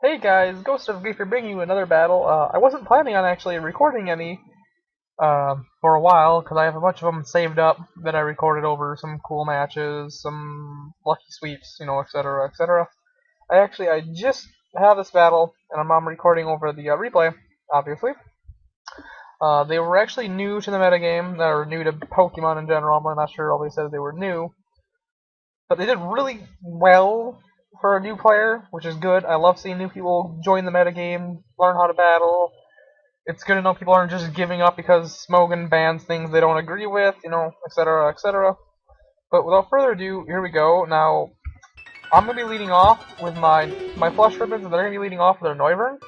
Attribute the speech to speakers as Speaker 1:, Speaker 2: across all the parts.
Speaker 1: Hey guys, Ghost of Grief here bringing you another battle. I wasn't planning on actually recording any for a while because I have a bunch of them saved up that I recorded over some cool matches, some lucky sweeps, etc., etc. I just had this battle and I'm recording over the replay, obviously. They were actually new to the metagame, or new to Pokemon in general. I'm not sure all they said they were new, but they did really well for a new player, which is good. I love seeing new people join the metagame, learn how to battle. It's good to know people aren't just giving up because Smogan bans things they don't agree with, etc., etc. But without further ado, here we go. Now, I'm going to be leading off with my Flush Ribbons, and they're going to be leading off with their Noivern,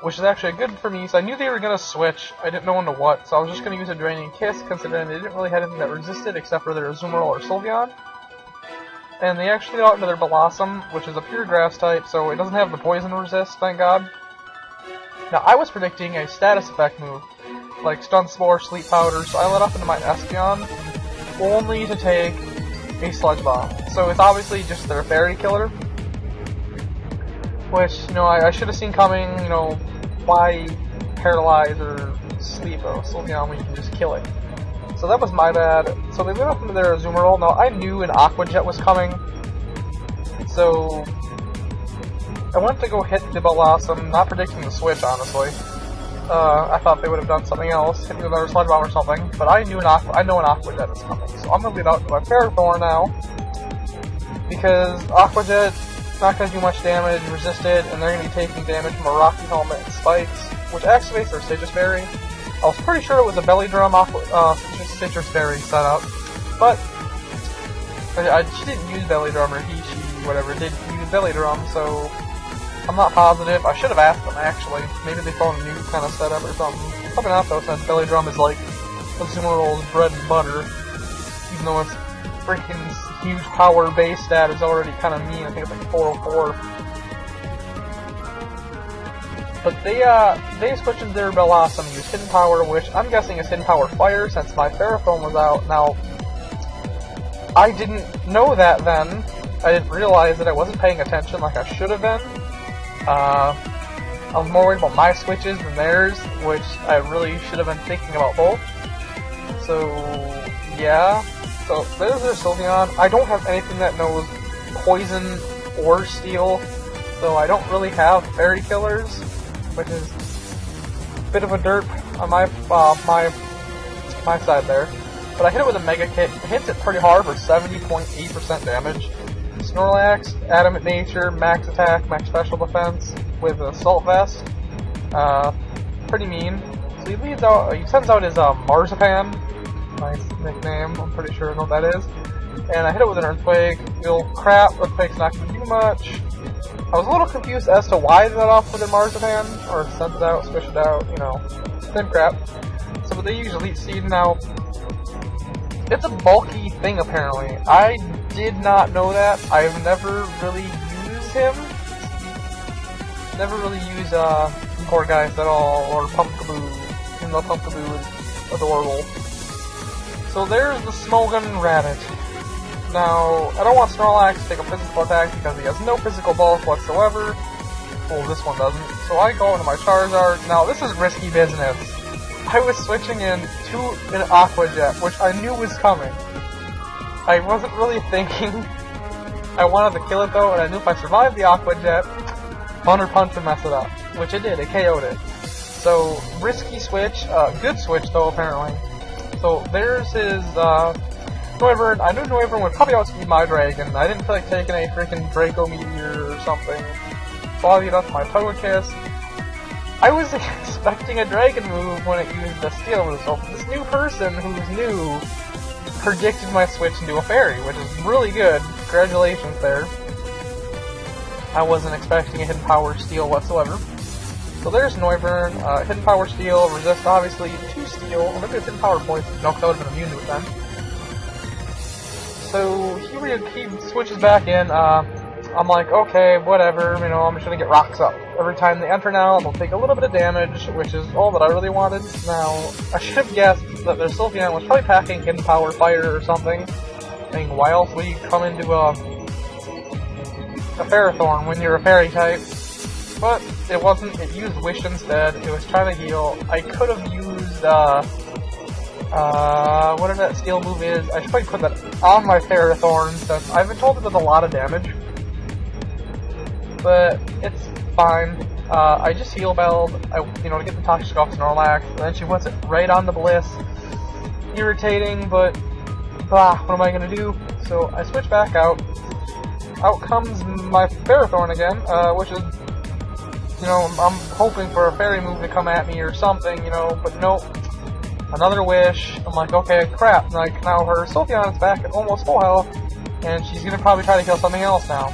Speaker 1: which is actually good for me, so I knew they were going to switch. I didn't know into what, so I was just going to use a Draining Kiss, considering they didn't really have anything that resisted except for their Azumarill or Sylveon. And they actually got into their Blossom, which is a pure grass type, so it doesn't have the poison resist, thank god. Now, I was predicting a status effect move, like Stun Spore, Sleep Powder, so I let off into my Espeon, only to take a Sludge Bomb. So it's obviously just their Fairy Killer, which, I should have seen coming, why paralyze or sleep a Sylveon when you can just kill it. So that was my bad. So they went up into their Azumarill. Now, I knew an Aqua Jet was coming, so I went to go hit the Blossom, not predicting the switch, honestly. I thought they would have done something else, hit me with another Sludge Bomb or something, but I know an Aqua Jet is coming, so I'm going to lead out to my Ferrothorn now, because Aqua Jet's not going to do much damage, resisted, and they're going to be taking damage from a Rocky Helmet and Spikes, which activates their Citrus Berry. I was pretty sure it was a Belly Drum Citrus Berry setup, but she didn't use Belly Drum, or she, whatever, did use Belly Drum, so I'm not positive. I should have asked them, actually. Maybe they found a new kind of setup or something. Probably not, though, since Belly Drum is like Azumarill's bread and butter, even though its freaking huge power base stat is already kind of mean. I think it's like 404. But they switched into their Blossom and used Hidden Power, which I'm guessing is Hidden Power Fire since my Ferrothorn was out. Now, I didn't know that then. I didn't realize that I wasn't paying attention like I should have been. I was more worried about my switches than theirs, which I really should have been thinking about both. So, yeah. So, there's their Sylveon. I don't have anything that knows Poison or Steel, so I don't really have Fairy Killers, which is a bit of a derp on my side there. But I hit it with a Mega Kit. It hits it pretty hard for 70.8% damage. Snorlax, Adamant Nature, Max Attack, Max Special Defense with Assault Vest. Pretty mean. So he sends out his Marzipan. Nice nickname, I'm pretty sure I know what that is. And I hit it with an Earthquake. Crap, Earthquake's not going to do much. I was a little confused as to why they let off with a Marzipan, or sent it out, squish it out, same crap. So, but they use Elite Seed now. It's a bulky thing, apparently. I did not know that. I've never really used him. Never really used Gourgeist at all, or Pumpkaboo, even though Pumpkaboo is adorable. So there's the Smogan Rabbit. Now, I don't want Snorlax to take a physical attack because he has no physical bulk whatsoever. Well, this one doesn't. So I go into my Charizard. Now, this is risky business. I was switching in to an Aqua Jet, which I knew was coming. I wasn't really thinking. I wanted to kill it though, and I knew if I survived the Aqua Jet, Thunder Punch would mess it up. Which it did, it KO'd it. So, risky switch, good switch though apparently. So there's his Noivern. I knew Noivern would probably outspeed my Dragon. I didn't feel like taking a freaking Draco Meteor or something. So I'll get up to my Togekiss. I was expecting a Dragon move when it used the Steel result. This new person who's new predicted my switch into a Fairy, which is really good. Congratulations there. I wasn't expecting a Hidden Power Steel whatsoever. So there's Noivern, Hidden Power Steel, resist obviously to Steel, or maybe it's Hidden Power Poison, no, because I would have been immune to it then. So he switches back in, I'm like, okay, whatever, I'm just gonna get Rocks Up. Every time they enter now, they'll take a little bit of damage, which is all that I really wanted. Now, I should have guessed that their Sylveon was probably packing Hidden Power Fire or something. I mean, why else would you come into a Ferrothorn when you're a fairy type. But it wasn't, it used Wish instead. It was trying to heal. I could have used, whatever that steel move is. I should probably put that on my Ferrothorn, since I've been told it does a lot of damage. But it's fine. I just heal belled, to get the Toxic off Snorlax, and then she puts it right on the Bliss. Irritating, but what am I gonna do? So I switch back out. Out comes my Ferrothorn again, which is, I'm hoping for a fairy move to come at me or something, but nope. Another Wish. I'm like, okay, crap. Like, now her Sylveon is back at almost full health, and she's gonna probably try to kill something else now,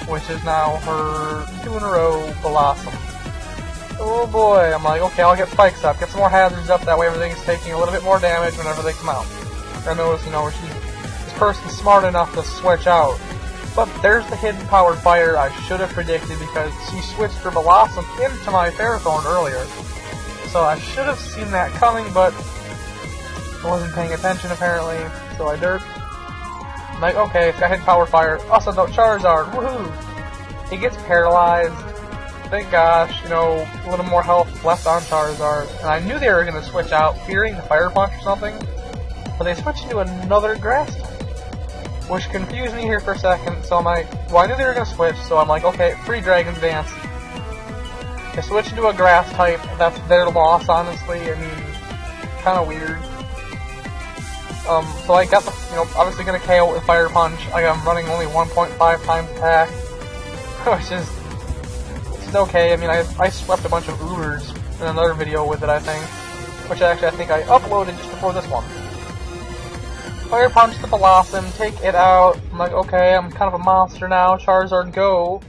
Speaker 1: which is now her 2 in a row Blossom. Oh boy, I'm like, okay, I'll get spikes up, get some more hazards up, that way everything's taking a little bit more damage whenever they come out. I notice, this person's smart enough to switch out. But there's the hidden powered fire I should have predicted, because she switched her Blossom into my Ferrothorn earlier. So I should have seen that coming, but I wasn't paying attention apparently, so I derped. I'm like, okay, it's got hidden powered fire. Also, no Charizard, woohoo! He gets paralyzed. Thank gosh, a little more health left on Charizard. And I knew they were going to switch out, fearing the Fire Punch or something. But they switched into another Grass type, which confused me here for a second. So I'm like, well, I knew they were going to switch, so I'm like, okay, free Dragon's Dance. They switched into a Grass type. That's their loss, honestly. I mean, kind of weird. So I got the, obviously going to KO with Fire Punch. I'm running only 1.5 times attack, which is okay. I mean, I swept a bunch of Ubers in another video with it, I think. Which actually I think I uploaded just before this one. Fire Punch the Blossom, take it out. I'm like, okay, I'm kind of a monster now. Charizard, go.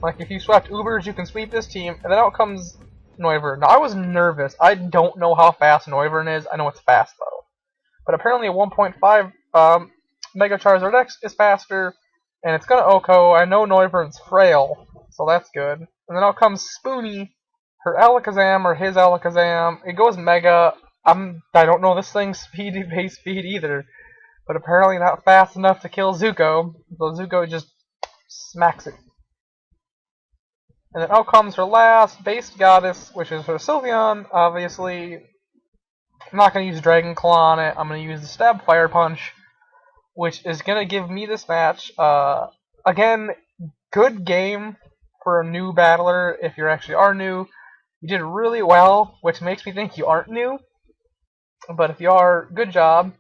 Speaker 1: Like, if you swept Ubers, you can sweep this team. And then out comes Noivern. Now, I was nervous. I don't know how fast Noivern is. I know it's fast, though. But apparently a 1.5 Mega Charizard X is faster. And it's gonna OHKO. I know Noivern's frail, so that's good. And then out comes Spoony, her Alakazam, or his Alakazam. It goes Mega. I don't know this thing's base speed either. But apparently not fast enough to kill Zuko. So Zuko just smacks it. And then out comes her last base goddess, which is her Sylveon, obviously. I'm not going to use Dragon Claw on it. I'm going to use the Stab Fire Punch, which is going to give me this match. Again, good game for a new battler, if you actually are new. You did really well, which makes me think you aren't new. But if you are, good job.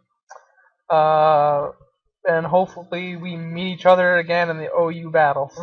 Speaker 1: And hopefully we meet each other again in the OU battles.